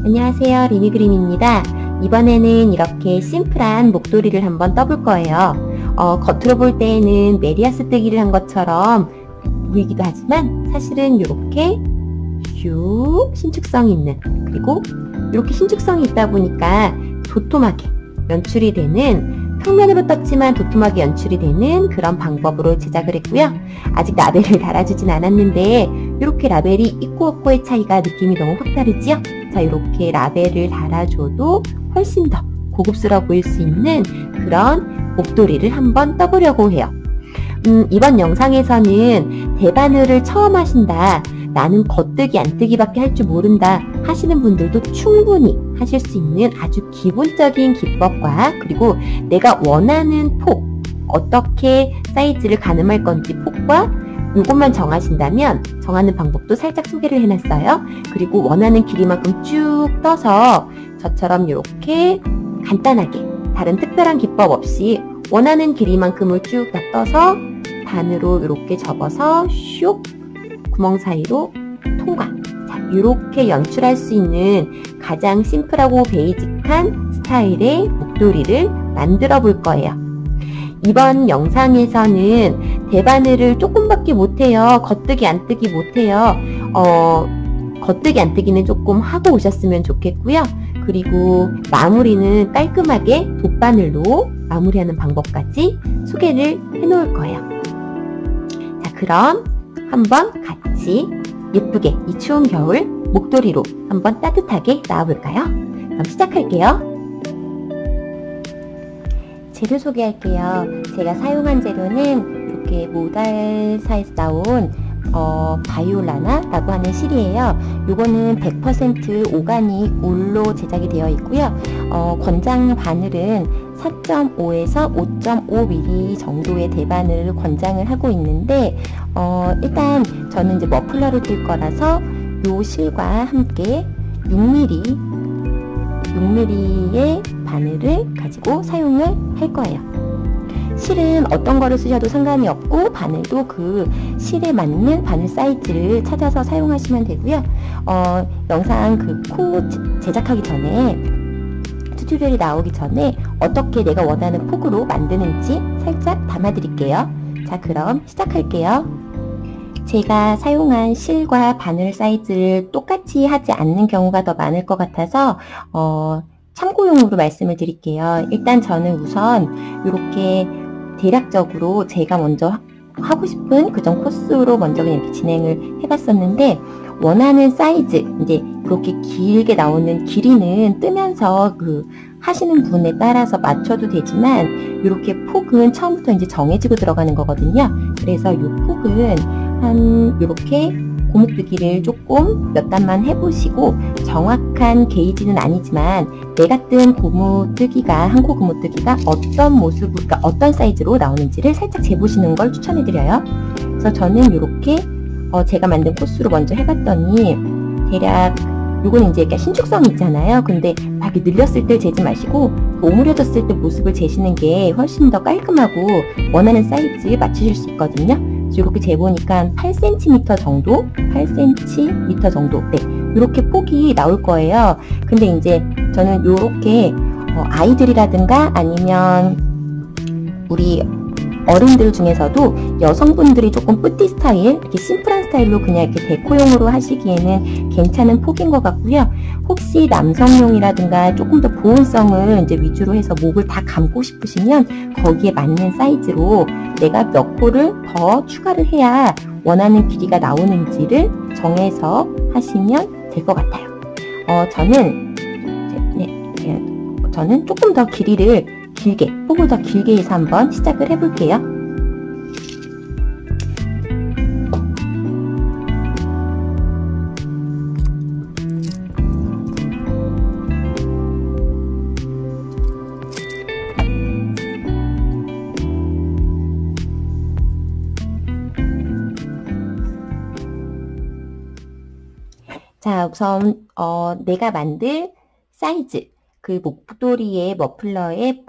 안녕하세요, 리미그림입니다. 이번에는 이렇게 심플한 목도리를 한번 떠볼 거예요. 겉으로 볼 때에는 메리아스 뜨기를 한 것처럼 보이기도 하지만 사실은 이렇게 쭉 신축성이 있는, 그리고 이렇게 신축성이 있다 보니까 도톰하게 연출이 되는, 평면으로 떴지만 도톰하게 연출이 되는 그런 방법으로 제작을 했고요. 아직 라벨을 달아주진 않았는데 이렇게 라벨이 있고 없고의 차이가 느낌이 너무 확 다르지요? 자, 이렇게 라벨을 달아줘도 훨씬 더 고급스러워 보일 수 있는 그런 목도리를 한번 떠보려고 해요. 이번 영상에서는 대바늘을 처음 하신다, 나는 겉뜨기 안뜨기 밖에 할 줄 모른다 하시는 분들도 충분히 하실 수 있는 아주 기본적인 기법과, 그리고 내가 원하는 폭, 어떻게 사이즈를 가늠할 건지 폭과 이것만 정하신다면 정하는 방법도 살짝 소개를 해놨어요. 그리고 원하는 길이만큼 쭉 떠서 저처럼 이렇게 간단하게 다른 특별한 기법 없이 원하는 길이만큼을 쭉 다 떠서 반으로 이렇게 접어서 슉 구멍 사이로 통과. 자, 이렇게 연출할 수 있는 가장 심플하고 베이직한 스타일의 목도리를 만들어 볼 거예요. 이번 영상에서는 대바늘을 조금밖에 못해요. 겉뜨기 안뜨기 못해요. 겉뜨기 안뜨기는 조금 하고 오셨으면 좋겠고요. 그리고 마무리는 깔끔하게 돗바늘로 마무리하는 방법까지 소개를 해 놓을 거예요. 자, 그럼 한번 같이 예쁘게 이 추운 겨울 목도리로 한번 따뜻하게 나와볼까요? 그럼 시작할게요. 재료 소개할게요. 제가 사용한 재료는 이렇게 모달사에서 나온 바이올라나라고 하는 실이에요. 이거는 100% 오가닉 울로 제작이 되어 있고요. 권장 바늘은 4.5에서 5.5mm 정도의 대바늘을 권장을 하고 있는데, 일단 저는 이제 머플러를 뜰 거라서 요 실과 함께 6mm의 바늘을 가지고 사용을 할 거예요. 실은 어떤 거를 쓰셔도 상관이 없고, 바늘도 그 실에 맞는 바늘 사이즈를 찾아서 사용하시면 되고요. 영상 그 코 제작하기 전에, 튜토리얼이 나오기 전에 어떻게 내가 원하는 폭으로 만드는지 살짝 담아 드릴게요. 자, 그럼 시작할게요. 제가 사용한 실과 바늘 사이즈를 똑같이 하지 않는 경우가 더 많을 것 같아서 참고용으로 말씀을 드릴게요. 일단 저는 우선 이렇게 대략적으로 제가 먼저 하고 싶은 그전 코스로 먼저 그냥 이렇게 진행을 해봤었는데, 원하는 사이즈, 이제 그렇게 길게 나오는 길이는 뜨면서 그 하시는 분에 따라서 맞춰도 되지만, 이렇게 폭은 처음부터 이제 정해지고 들어가는 거거든요. 그래서 이 폭은 한 이렇게 고무뜨기를 조금 몇 단만 해보시고, 정확한 게이지는 아니지만 내가 뜬 고무뜨기가, 한 코 고무뜨기가 어떤 모습, 그러니까 어떤 사이즈로 나오는지를 살짝 재보시는 걸 추천해드려요. 그래서 저는 이렇게 제가 만든 코스로 먼저 해봤더니, 대략 요거는 이제 약간 신축성이 있잖아요. 근데 막 이렇게 늘렸을 때 재지 마시고 오므려졌을 때 모습을 재시는 게 훨씬 더 깔끔하고 원하는 사이즈에 맞추실 수 있거든요. 이렇게 재보니까 8cm 정도, 8cm 정도, 네, 이렇게 폭이 나올 거예요. 근데 이제 저는 이렇게 아이들이라든가 아니면 우리 어른들 중에서도 여성분들이 조금 뿌띠 스타일, 이렇게 심플한 스타일로 그냥 이렇게 데코용으로 하시기에는 괜찮은 폭인 것 같고요. 혹시 남성용이라든가 조금 더 보온성을 이제 위주로 해서 목을 다 감고 싶으시면 거기에 맞는 사이즈로 내가 몇 코를 더 추가를 해야 원하는 길이가 나오는지를 정해서 하시면 될 것 같아요. 저는 조금 더 길이를 길게, 폭을 더 길게 해서 한번 시작을 해볼게요. 자, 우선 내가 만들 사이즈, 그 목도리의 머플러의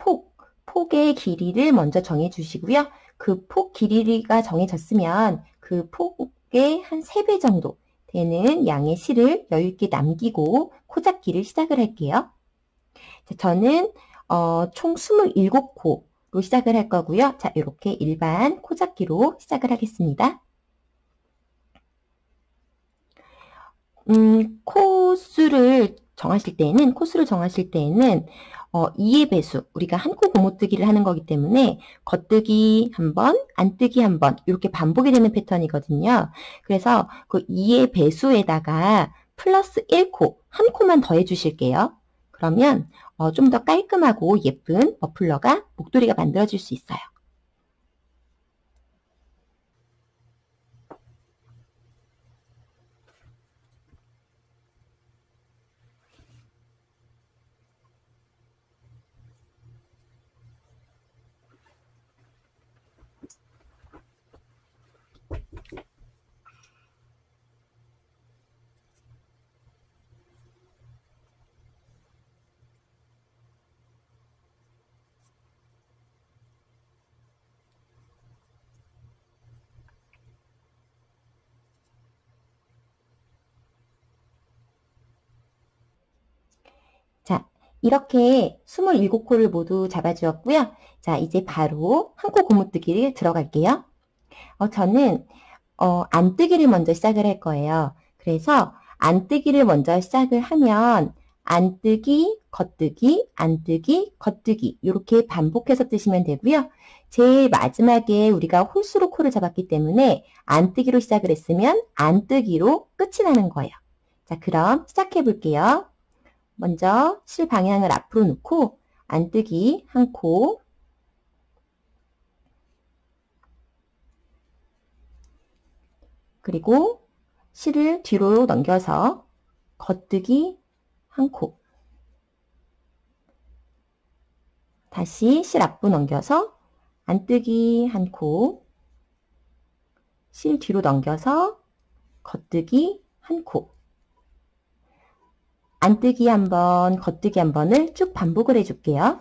폭의 길이를 먼저 정해 주시고요. 그 폭 길이가 정해졌으면 그 폭의 한 3배 정도 되는 양의 실을 여유 있게 남기고 코잡기를 시작을 할게요. 자, 저는 총 27코로 시작을 할 거고요. 자, 이렇게 일반 코잡기로 시작을 하겠습니다. 코수를 정하실 때에는 2의 배수, 우리가 한 코 고무뜨기를 하는 거기 때문에 겉뜨기 한 번, 안뜨기 한 번 이렇게 반복이 되는 패턴이거든요. 그래서 그 2의 배수에다가 플러스 1코, 한 코만 더해 주실게요. 그러면 좀 더 깔끔하고 예쁜 머플러가, 목도리가 만들어질 수 있어요. 자, 이렇게 27코를 모두 잡아주었고요. 자, 이제 바로 한 코 고무뜨기를 들어갈게요. 저는 안뜨기를 먼저 시작을 할 거예요. 그래서 안뜨기를 먼저 시작을 하면 안뜨기, 겉뜨기, 안뜨기, 겉뜨기 이렇게 반복해서 뜨시면 되고요. 제일 마지막에 우리가 홀수로 코를 잡았기 때문에 안뜨기로 시작을 했으면 안뜨기로 끝이 나는 거예요. 자, 그럼 시작해 볼게요. 먼저 실 방향을 앞으로 놓고 안뜨기 한 코, 그리고 실을 뒤로 넘겨서 겉뜨기 한 코, 다시 실 앞으로 넘겨서 안뜨기 한 코, 실 뒤로 넘겨서 겉뜨기 한 코, 안뜨기 한 번, 겉뜨기 한 번을 쭉 반복을 해줄게요.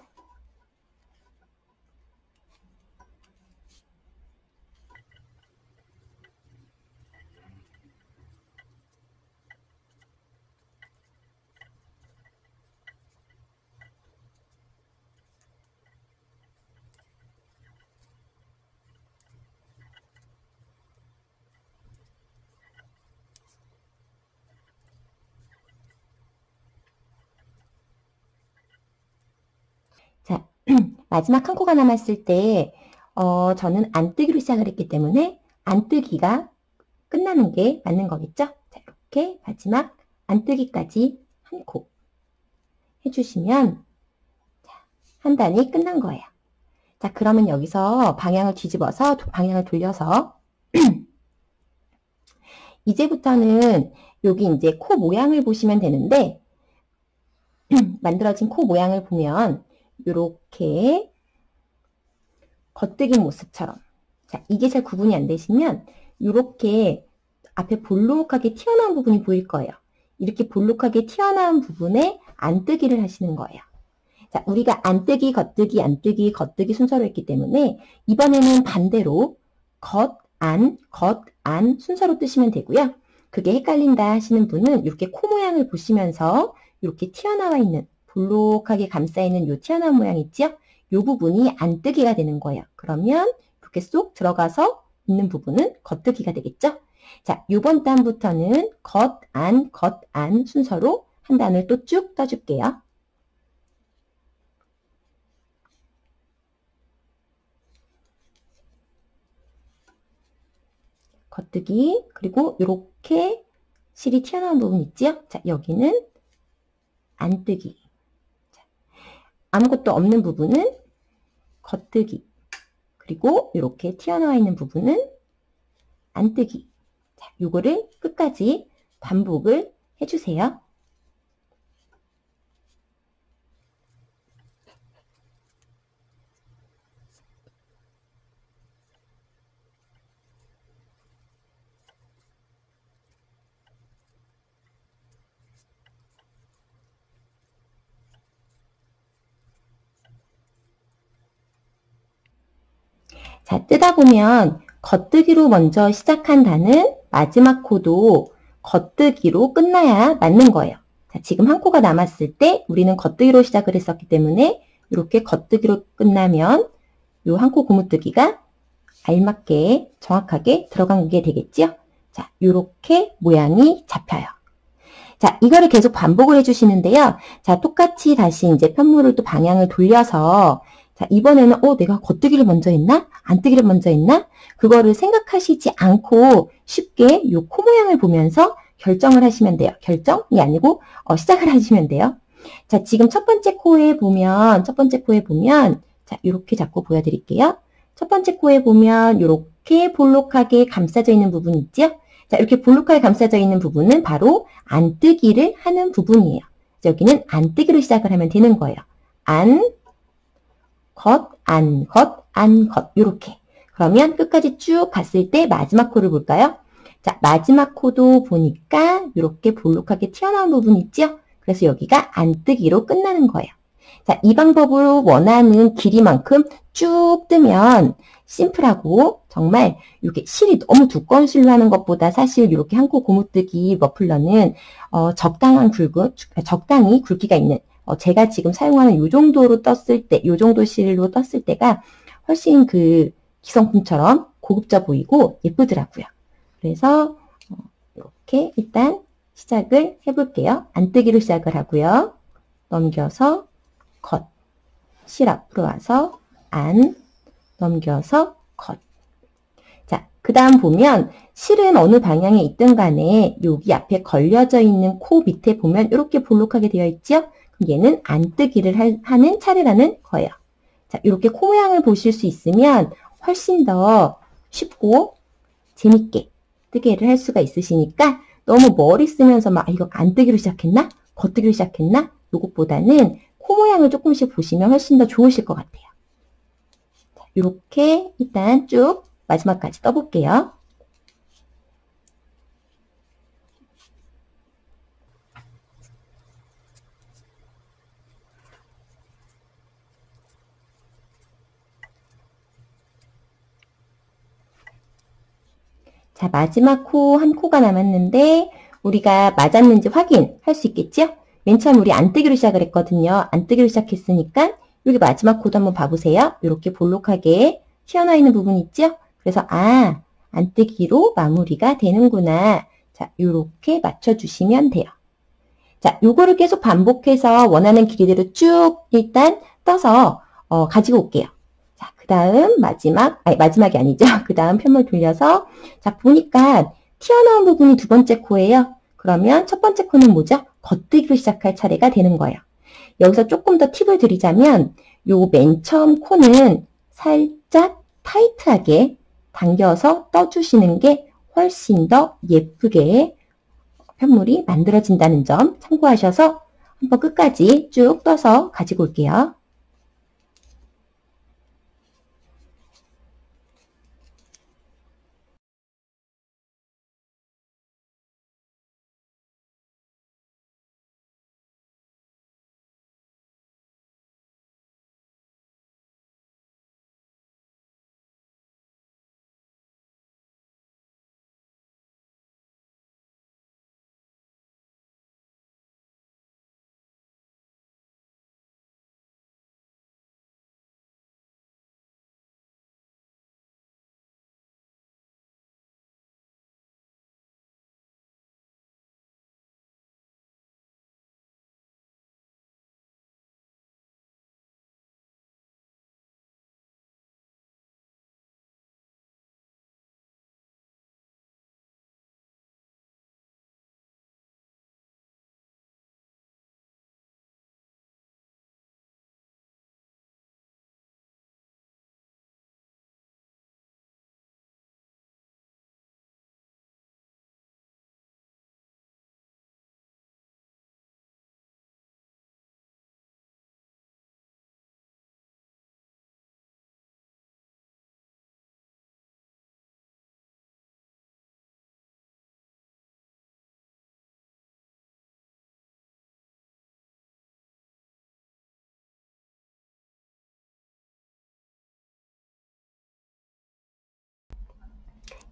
자, 마지막 한 코가 남았을 때 저는 안뜨기로 시작을 했기 때문에 안뜨기가 끝나는 게 맞는 거겠죠? 자, 이렇게 마지막 안뜨기까지 한 코 해주시면 한 단이 끝난 거예요. 자, 그러면 여기서 방향을 뒤집어서 방향을 돌려서 이제부터는 여기 이제 코 모양을 보시면 되는데 만들어진 코 모양을 보면 이렇게 겉뜨기 모습처럼, 자, 이게 잘 구분이 안 되시면 이렇게 앞에 볼록하게 튀어나온 부분이 보일 거예요. 이렇게 볼록하게 튀어나온 부분에 안뜨기를 하시는 거예요. 자, 우리가 안뜨기, 겉뜨기, 안뜨기, 겉뜨기 순서로 했기 때문에 이번에는 반대로 겉, 안 순서로 뜨시면 되고요. 그게 헷갈린다 하시는 분은 이렇게 코 모양을 보시면서 이렇게 튀어나와 있는, 볼록하게 감싸있는 요 튀어나온 모양 있죠? 요 부분이 안뜨기가 되는 거예요. 그러면 이렇게 쏙 들어가서 있는 부분은 겉뜨기가 되겠죠? 자, 요번 단부터는 겉, 안 순서로 한 단을 또 쭉 떠줄게요. 겉뜨기, 그리고 이렇게 실이 튀어나온 부분 있지요? 자, 여기는 안뜨기. 자, 아무것도 없는 부분은 겉뜨기. 그리고 이렇게 튀어나와 있는 부분은 안뜨기. 자, 요거를 끝까지 반복을 해주세요. 자, 뜨다 보면 겉뜨기로 먼저 시작한 단은 마지막 코도 겉뜨기로 끝나야 맞는 거예요. 자, 지금 한 코가 남았을 때 우리는 겉뜨기로 시작을 했었기 때문에 이렇게 겉뜨기로 끝나면 이 한 코 고무뜨기가 알맞게 정확하게 들어간 게 되겠죠? 자, 이렇게 모양이 잡혀요. 자, 이거를 계속 반복을 해주시는데요. 자, 똑같이 다시 이제 편물을 또 방향을 돌려서 자, 이번에는 내가 겉뜨기를 먼저 했나? 안뜨기를 먼저 했나? 그거를 생각하시지 않고 쉽게 이 코 모양을 보면서 결정을 하시면 돼요. 결정이 아니고 시작을 하시면 돼요. 자, 지금 첫 번째 코에 보면 자, 이렇게 잡고 보여드릴게요. 첫 번째 코에 보면 이렇게 볼록하게 감싸져 있는 부분 있죠? 자, 이렇게 볼록하게 감싸져 있는 부분은 바로 안뜨기를 하는 부분이에요. 여기는 안뜨기로 시작을 하면 되는 거예요. 안, 겉, 안, 겉, 안, 겉 이렇게. 그러면 끝까지 쭉 갔을 때 마지막 코를 볼까요? 자, 마지막 코도 보니까 이렇게 볼록하게 튀어나온 부분 있죠? 그래서 여기가 안뜨기로 끝나는 거예요. 자, 이 방법으로 원하는 길이만큼 쭉 뜨면 심플하고 정말 이렇게 실이 너무 두꺼운 실로 하는 것보다 사실 이렇게 한 코 고무뜨기 머플러는 적당히 굵기가 있는 제가 지금 사용하는 이 정도로 떴을 때, 이 정도 실로 떴을 때가 훨씬 그 기성품처럼 고급져 보이고 예쁘더라고요. 그래서 이렇게 일단 시작을 해볼게요. 안뜨기로 시작을 하고요. 넘겨서 겉, 실 앞으로 와서 안, 넘겨서 겉. 자, 그 다음 보면 실은 어느 방향에 있든 간에 여기 앞에 걸려져 있는 코 밑에 보면 이렇게 볼록하게 되어 있죠? 얘는 안뜨기를 하는 차례라는 거예요. 자, 이렇게 코 모양을 보실 수 있으면 훨씬 더 쉽고 재밌게 뜨개를 할 수가 있으시니까 너무 머리 쓰면서 막 이거 안뜨기로 시작했나? 겉뜨기로 시작했나? 요것보다는 코 모양을 조금씩 보시면 훨씬 더 좋으실 것 같아요. 자, 이렇게 일단 쭉 마지막까지 떠볼게요. 자, 마지막 코 한 코가 남았는데 우리가 맞았는지 확인할 수 있겠죠? 맨 처음 우리 안뜨기로 시작을 했거든요. 안뜨기로 시작했으니까 여기 마지막 코도 한번 봐보세요. 이렇게 볼록하게 튀어나와 있는 부분 있죠? 그래서 안뜨기로 마무리가 되는구나. 자, 이렇게 맞춰주시면 돼요. 자, 요거를 계속 반복해서 원하는 길이대로 쭉 일단 떠서 가지고 올게요. 자, 그 다음 마지막이 아니죠. 그 다음 편물 돌려서 자, 보니까 튀어나온 부분이 두 번째 코예요. 그러면 첫 번째 코는 뭐죠? 겉뜨기로 시작할 차례가 되는 거예요. 여기서 조금 더 팁을 드리자면 요 맨 처음 코는 살짝 타이트하게 당겨서 떠주시는 게 훨씬 더 예쁘게 편물이 만들어진다는 점 참고하셔서 한번 끝까지 쭉 떠서 가지고 올게요.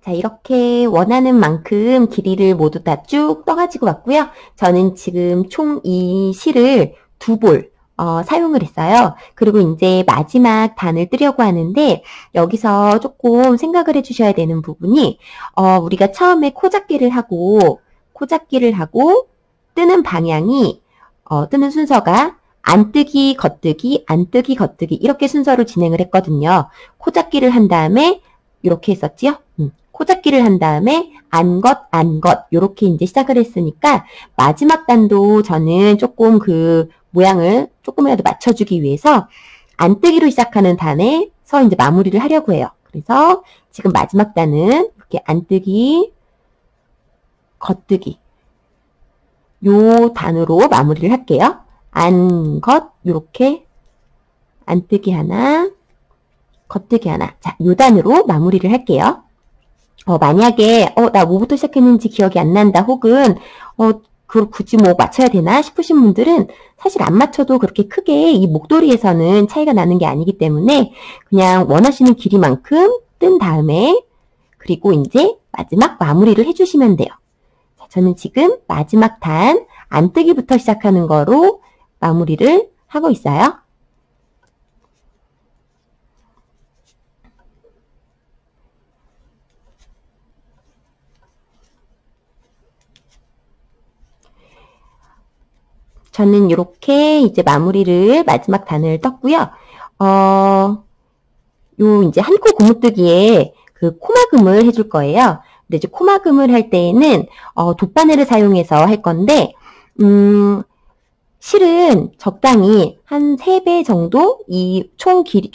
자, 이렇게 원하는 만큼 길이를 모두 다 쭉 떠가지고 왔고요. 저는 지금 총 이 실을 2볼 사용을 했어요. 그리고 이제 마지막 단을 뜨려고 하는데 여기서 조금 생각을 해주셔야 되는 부분이 우리가 처음에 코잡기를 하고 뜨는 방향이 뜨는 순서가 안뜨기, 겉뜨기, 안뜨기, 겉뜨기 이렇게 순서로 진행을 했거든요. 코잡기를 한 다음에 이렇게 했었지요. 코잡기를 한 다음에 안겉, 안겉 이렇게 이제 시작을 했으니까 마지막 단도 저는 조금 그 모양을 조금이라도 맞춰주기 위해서 안뜨기로 시작하는 단에서 이제 마무리를 하려고 해요. 그래서 지금 마지막 단은 이렇게 안뜨기, 겉뜨기 요 단으로 마무리를 할게요. 안겉 이렇게 안뜨기 하나, 겉뜨기 하나. 자, 요 단으로 마무리를 할게요. 만약에 나 뭐부터 시작했는지 기억이 안 난다 혹은 그걸 굳이 뭐 맞춰야 되나 싶으신 분들은 사실 안 맞춰도 그렇게 크게 이 목도리에서는 차이가 나는 게 아니기 때문에 그냥 원하시는 길이만큼 뜬 다음에 그리고 이제 마지막 마무리를 해주시면 돼요. 자, 저는 지금 마지막 단 안뜨기부터 시작하는 거로 마무리를 하고 있어요. 저는 이렇게 이제 마무리를 마지막 단을 떴고요. 요 이제 한 코 고무뜨기에 그 코막음을 해줄 거예요. 근데 이제 코막음을 할 때에는 돗바늘을 사용해서 할 건데 실은 적당히 한 3배 정도 이 총 길이,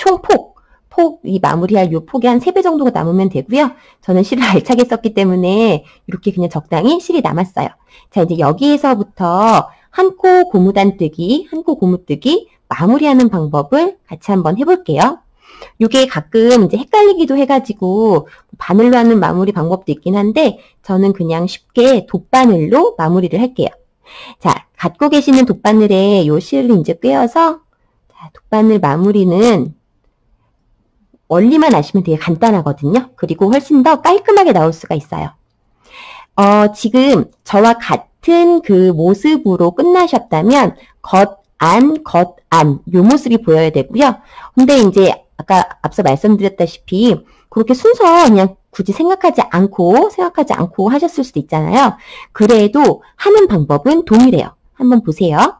이 마무리할 요 폭이 한 3배 정도가 남으면 되고요. 저는 실을 알차게 썼기 때문에 이렇게 그냥 적당히 실이 남았어요. 자, 이제 여기에서부터 한 코 고무단뜨기, 한 코 고무뜨기 마무리하는 방법을 같이 한번 해볼게요. 이게 가끔 이제 헷갈리기도 해가지고 바늘로 하는 마무리 방법도 있긴 한데 저는 그냥 쉽게 돗바늘로 마무리를 할게요. 자, 갖고 계시는 돗바늘에 요 실을 이제 꿰어서 자, 돗바늘 마무리는 원리만 아시면 되게 간단하거든요. 그리고 훨씬 더 깔끔하게 나올 수가 있어요. 지금 저와 같은 그 모습으로 끝나셨다면 겉, 안, 요 모습이 보여야 되고요. 근데 이제 아까 앞서 말씀드렸다시피 그렇게 순서 그냥 굳이 생각하지 않고 하셨을 수도 있잖아요. 그래도 하는 방법은 동일해요. 한번 보세요.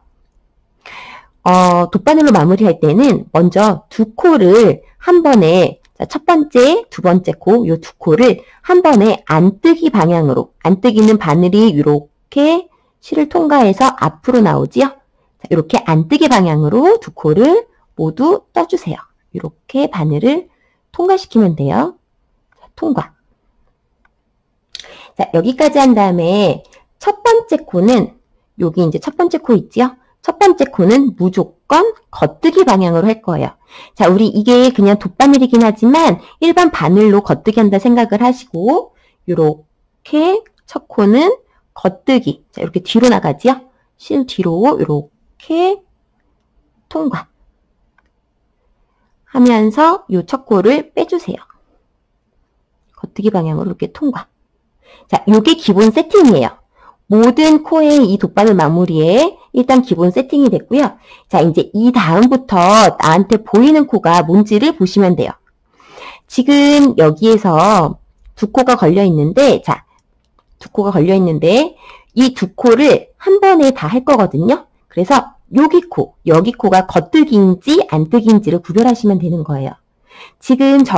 돗바늘로 마무리할 때는 먼저 2코를 한 번에 첫 번째, 두 번째 코, 요 2코를 한 번에 안뜨기 방향으로, 안뜨기는 바늘이 이렇게 실을 통과해서 앞으로 나오지요. 자, 이렇게 안뜨기 방향으로 2코를 모두 떠주세요. 이렇게 바늘을 통과시키면 돼요. 자, 통과. 자, 여기까지 한 다음에 첫 번째 코는 여기 이제 첫 번째 코 있지요? 첫 번째 코는 무조건 겉뜨기 방향으로 할 거예요. 자, 우리 이게 그냥 돗바늘이긴 하지만 일반 바늘로 겉뜨기 한다 생각을 하시고 이렇게 첫 코는 겉뜨기. 자, 이렇게 뒤로 나가지요? 실 뒤로 이렇게 통과. 하면서 이 첫 코를 빼주세요. 겉뜨기 방향으로 이렇게 통과. 자, 요게 기본 세팅이에요. 모든 코의 이 돗바늘 마무리에 일단 기본 세팅이 됐고요. 자, 이제 이 다음부터 나한테 보이는 코가 뭔지를 보시면 돼요. 지금 여기에서 2코가 걸려 있는데, 자, 2코가 걸려 있는데, 이 2코를 한 번에 다 할 거거든요. 그래서 여기 코가 겉뜨기인지 안뜨기인지를 구별하시면 되는 거예요. 지금 제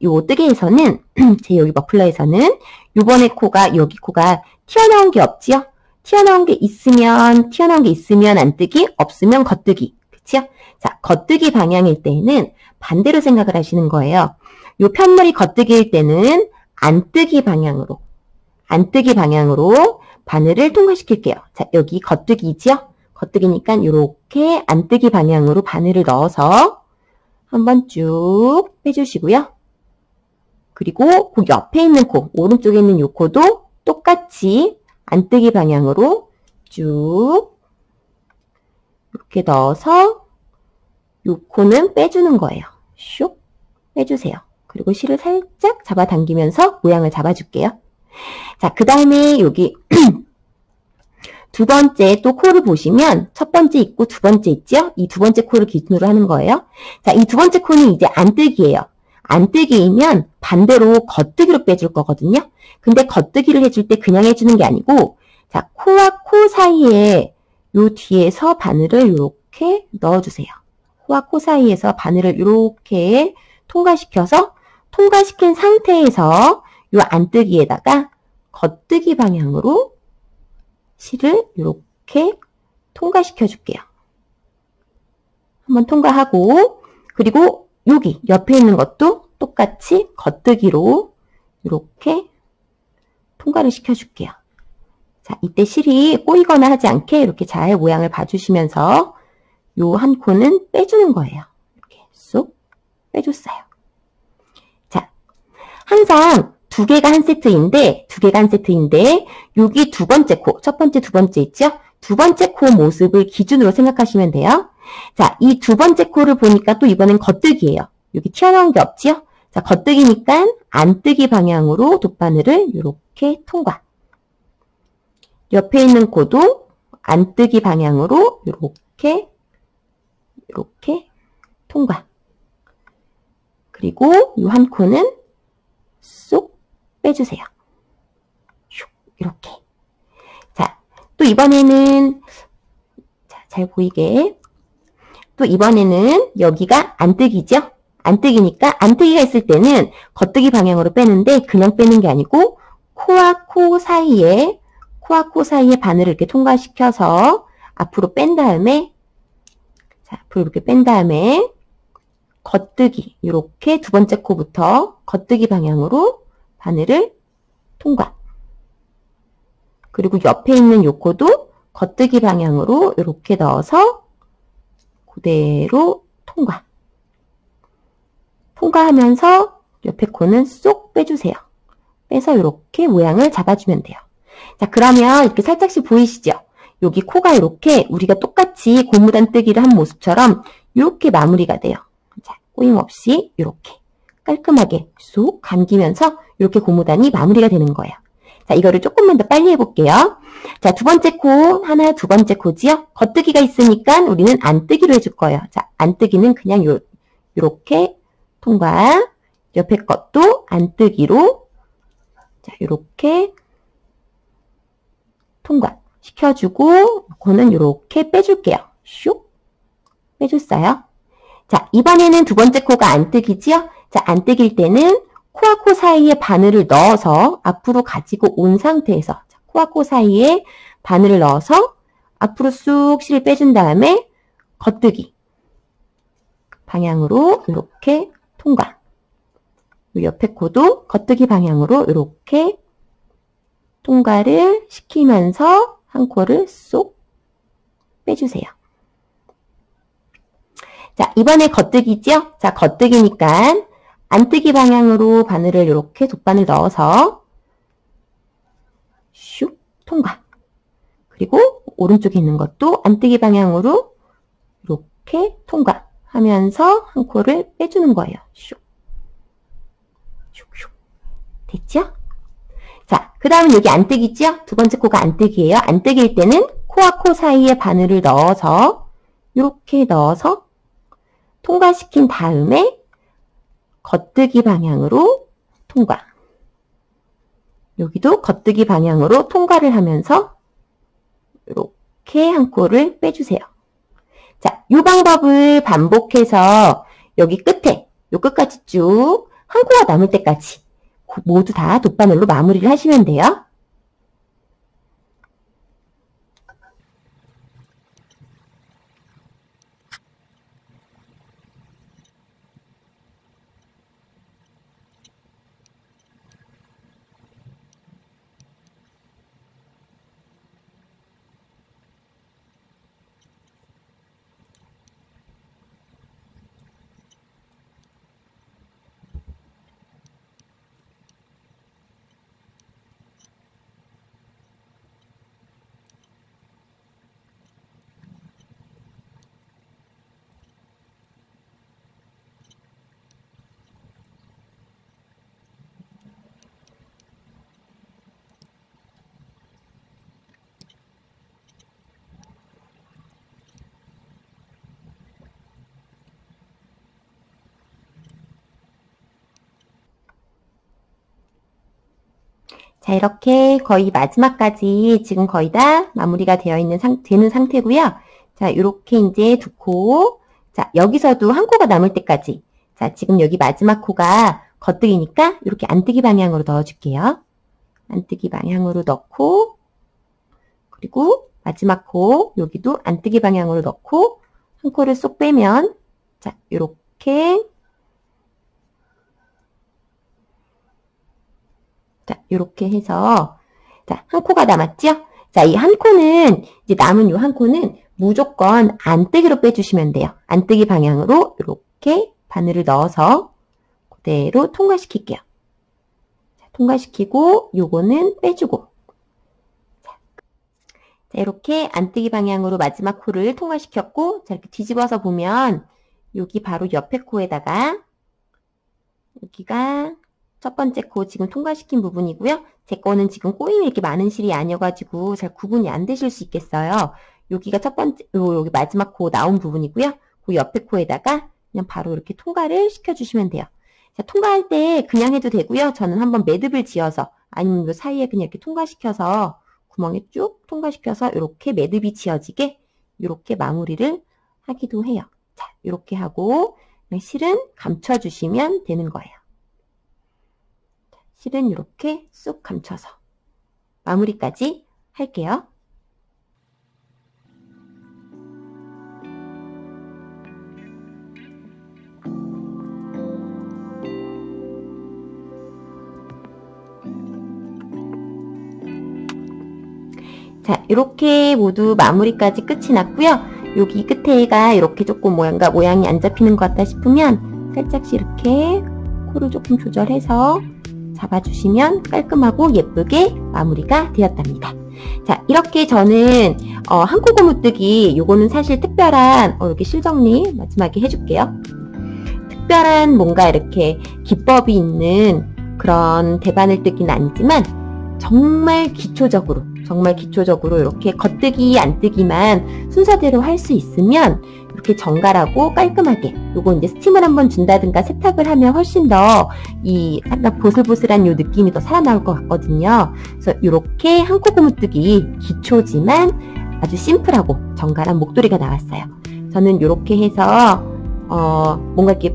요 뜨개에서는, 제 여기 머플러에서는 요번에 코가, 여기 코가 튀어나온 게 없지요? 튀어나온 게 있으면 안뜨기, 없으면 겉뜨기. 그치요? 자, 겉뜨기 방향일 때는 반대로 생각을 하시는 거예요. 요 편물이 겉뜨기일 때는 안뜨기 방향으로 바늘을 통과시킬게요. 자, 여기 겉뜨기지요? 겉뜨기니까 요렇게 안뜨기 방향으로 바늘을 넣어서 한번 쭉 빼주시고요. 그리고 그 옆에 있는 코, 오른쪽에 있는 요 코도 똑같이 안뜨기 방향으로 쭉 이렇게 넣어서 요 코는 빼주는 거예요. 슉 빼주세요. 그리고 실을 살짝 잡아당기면서 모양을 잡아줄게요. 자, 그 다음에 여기 두 번째 또 코를 보시면 첫 번째 있고 두 번째 있죠? 이 두 번째 코를 기준으로 하는 거예요. 자, 이 두 번째 코는 이제 안뜨기예요. 안뜨기이면 반대로 겉뜨기로 빼줄 거거든요. 근데 겉뜨기를 해줄 때 그냥 해주는 게 아니고, 자, 코와 코 사이에 요 뒤에서 바늘을 이렇게 넣어주세요. 코와 코 사이에서 바늘을 이렇게 통과시켜서 통과시킨 상태에서 요 안뜨기에다가 겉뜨기 방향으로 실을 이렇게 통과시켜 줄게요. 한번 통과하고, 그리고 여기 옆에 있는 것도 똑같이 겉뜨기로 이렇게 통과를 시켜줄게요. 자, 이때 실이 꼬이거나 하지 않게 이렇게 잘 모양을 봐주시면서 요 한 코는 빼주는 거예요. 이렇게 쏙 빼줬어요. 자, 항상 두 개가 한 세트인데 여기 두 번째 코, 첫 번째, 두 번째 있죠? 두 번째 코 모습을 기준으로 생각하시면 돼요. 자, 이 두 번째 코를 보니까 또 이번엔 겉뜨기예요. 여기 튀어나온 게 없지요? 자, 겉뜨기니까 안뜨기 방향으로 돗바늘을 이렇게 통과. 옆에 있는 코도 안뜨기 방향으로 이렇게 통과. 그리고 이 한 코는 쏙 빼주세요. 이렇게. 자, 또 이번에는 잘 보이게. 또 이번에는 여기가 안뜨기죠? 안뜨기니까 안뜨기가 있을 때는 겉뜨기 방향으로 빼는데 그냥 빼는 게 아니고 코와 코 사이에 바늘을 이렇게 통과시켜서 앞으로 뺀 다음에 앞으로 이렇게 뺀 다음에 겉뜨기 이렇게 두 번째 코부터 겉뜨기 방향으로 바늘을 통과. 그리고 옆에 있는 요 코도 겉뜨기 방향으로 이렇게 넣어서 그대로 통과. 통과하면서 옆에 코는 쏙 빼주세요. 빼서 이렇게 모양을 잡아주면 돼요. 자, 그러면 이렇게 살짝씩 보이시죠? 여기 코가 이렇게 우리가 똑같이 고무단 뜨기를 한 모습처럼 이렇게 마무리가 돼요. 자, 꼬임 없이 이렇게 깔끔하게 쏙 감기면서 이렇게 고무단이 마무리가 되는 거예요. 자, 이거를 조금만 더 빨리 해볼게요. 자, 두 번째 코 하나, 두 번째 코지요? 겉뜨기가 있으니까 우리는 안뜨기로 해줄 거예요. 자, 안뜨기는 그냥 요렇게 통과. 옆에 것도 안뜨기로 자, 요렇게 통과 시켜주고 이거는 요렇게 빼줄게요. 슉 빼줬어요. 자, 이번에는 두 번째 코가 안뜨기지요? 자, 안뜨기일 때는 코와 코 사이에 바늘을 넣어서 앞으로 가지고 온 상태에서 자, 코와 코 사이에 바늘을 넣어서 앞으로 쑥 실을 빼준 다음에 겉뜨기 방향으로 이렇게 통과. 옆에 코도 겉뜨기 방향으로 이렇게 통과를 시키면서 한 코를 쏙 빼주세요. 자, 이번에 겉뜨기죠? 자, 겉뜨기니까 안뜨기 방향으로 바늘을 이렇게 돗바늘 넣어서 슉 통과. 그리고 오른쪽에 있는 것도 안뜨기 방향으로 이렇게 통과하면서 한 코를 빼주는 거예요. 슉. 슉슉. 됐죠? 자, 그 다음은 여기 안뜨기죠? 두 번째 코가 안뜨기예요. 안뜨기일 때는 코와 코 사이에 바늘을 넣어서 이렇게 넣어서 통과시킨 다음에 겉뜨기 방향으로 통과. 여기도 겉뜨기 방향으로 통과를 하면서 이렇게 한 코를 빼주세요. 자, 이 방법을 반복해서 여기 끝에, 요 끝까지 쭉 한 코가 남을 때까지 모두 다 돗바늘로 마무리를 하시면 돼요. 자, 이렇게 거의 마지막까지 지금 거의 다 마무리가 되는 상태고요. 자, 이렇게 이제 두 코. 자, 여기서도 한 코가 남을 때까지. 자, 지금 여기 마지막 코가 겉뜨기니까 이렇게 안뜨기 방향으로 넣어줄게요. 안뜨기 방향으로 넣고, 그리고 마지막 코, 여기도 안뜨기 방향으로 넣고, 한 코를 쏙 빼면, 자, 이렇게. 자, 이렇게 해서, 자, 한 코가 남았죠? 자, 이 한 코는, 이제 남은 이 한 코는 무조건 안뜨기로 빼주시면 돼요. 안뜨기 방향으로 이렇게 바늘을 넣어서 그대로 통과시킬게요. 자, 통과시키고, 요거는 빼주고. 자, 이렇게 안뜨기 방향으로 마지막 코를 통과시켰고, 자, 이렇게 뒤집어서 보면, 여기 바로 옆에 코에다가, 여기가, 첫 번째 코 지금 통과시킨 부분이고요. 제 거는 지금 꼬임이 이렇게 많은 실이 아니어가지고 잘 구분이 안 되실 수 있겠어요. 여기가 첫 번째, 여기 마지막 코 나온 부분이고요. 그 옆에 코에다가 그냥 바로 이렇게 통과를 시켜주시면 돼요. 자, 통과할 때 그냥 해도 되고요. 저는 한번 매듭을 지어서 아니면 이 사이에 그냥 이렇게 통과시켜서 구멍에 쭉 통과시켜서 이렇게 매듭이 지어지게 이렇게 마무리를 하기도 해요. 자, 이렇게 하고 실은 감춰주시면 되는 거예요. 실은 이렇게 쑥 감춰서 마무리까지 할게요. 자, 이렇게 모두 마무리까지 끝이 났고요. 여기 끝에가 이렇게 조금 모양이 안 잡히는 것 같다 싶으면 살짝씩 이렇게 코를 조금 조절해서 잡아주시면 깔끔하고 예쁘게 마무리가 되었답니다. 자, 이렇게 저는 한 코 고무뜨기 요거는 사실 특별한 이렇게 실정리 마지막에 해줄게요. 특별한 뭔가 이렇게 기법이 있는 그런 대바늘뜨기는 아니지만 정말 기초적으로 이렇게 겉뜨기 안뜨기만 순서대로 할 수 있으면 이렇게 정갈하고 깔끔하게 요거 이제 스팀을 한번 준다든가 세탁을 하면 훨씬 더 이 약간 보슬보슬한 요 느낌이 더 살아나올 것 같거든요. 그래서 이렇게 한 코 고무뜨기 기초지만 아주 심플하고 정갈한 목도리가 나왔어요. 저는 이렇게 해서 뭔가 이렇게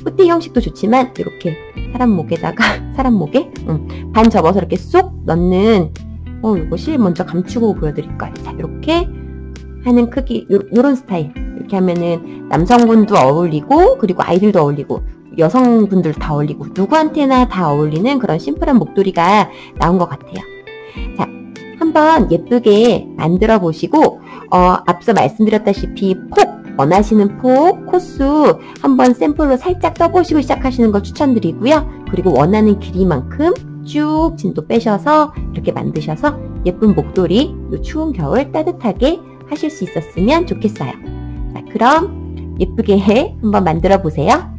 뿌띠 형식도 좋지만 이렇게 사람 목에 반 접어서 이렇게 쏙 넣는 요거 실 먼저 감추고 보여드릴까요? 자, 이렇게 하는 크기, 요런 스타일. 이렇게 하면은 남성분도 어울리고, 그리고 아이들도 어울리고, 여성분들 다 어울리고, 누구한테나 다 어울리는 그런 심플한 목도리가 나온 것 같아요. 자, 한번 예쁘게 만들어 보시고, 앞서 말씀드렸다시피 원하시는 폭, 코수 한번 샘플로 살짝 떠보시고 시작하시는 걸 추천드리고요. 그리고 원하는 길이만큼 쭉 진도 빼셔서 이렇게 만드셔서 예쁜 목도리, 요 추운 겨울 따뜻하게 하실 수 있었으면 좋겠어요. 자, 그럼 예쁘게 한번 만들어 보세요.